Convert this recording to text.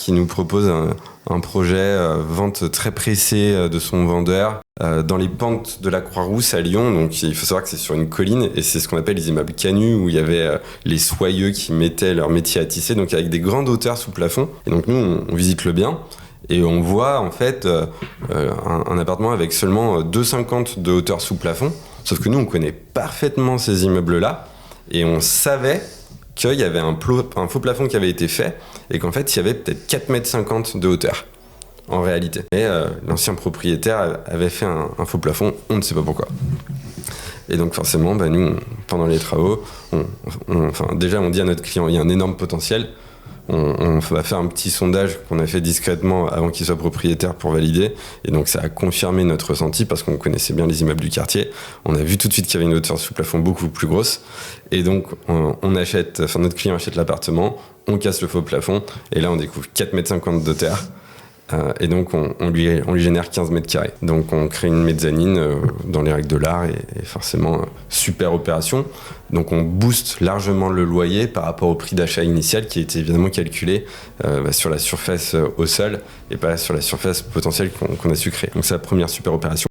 qui nous propose un projet vente très pressée de son vendeur dans les pentes de la Croix-Rousse à Lyon. Donc il faut savoir que c'est sur une colline et c'est ce qu'on appelle les immeubles canuts où il y avait les soyeux qui mettaient leur métier à tisser, donc avec des grandes hauteurs sous plafond. Et donc nous on visite le bien et on voit en fait un appartement avec seulement 2,50 de hauteur sous plafond. Sauf que nous on connaît parfaitement ces immeubles-là et on savait qu'il y avait un faux plafond qui avait été fait et qu'en fait, il y avait peut-être 4,50 m de hauteur, en réalité. Et l'ancien propriétaire avait fait un faux plafond, on ne sait pas pourquoi. Et donc forcément, nous, pendant les travaux, déjà on dit à notre client, il y a un énorme potentiel. On va faire un petit sondage qu'on a fait discrètement avant qu'il soit propriétaire pour valider. Et donc ça a confirmé notre ressenti parce qu'on connaissait bien les immeubles du quartier. On a vu tout de suite qu'il y avait une hauteur sous plafond beaucoup plus grosse. Et donc notre client achète l'appartement, on casse le faux plafond. Et là on découvre 4,50 m de terre. Et donc on lui génère 15 mètres carrés. Donc on crée une mezzanine dans les règles de l'art et forcément super opération. Donc on booste largement le loyer par rapport au prix d'achat initial qui était évidemment calculé sur la surface au sol et pas sur la surface potentielle qu'on a su créer. Donc c'est la première super opération.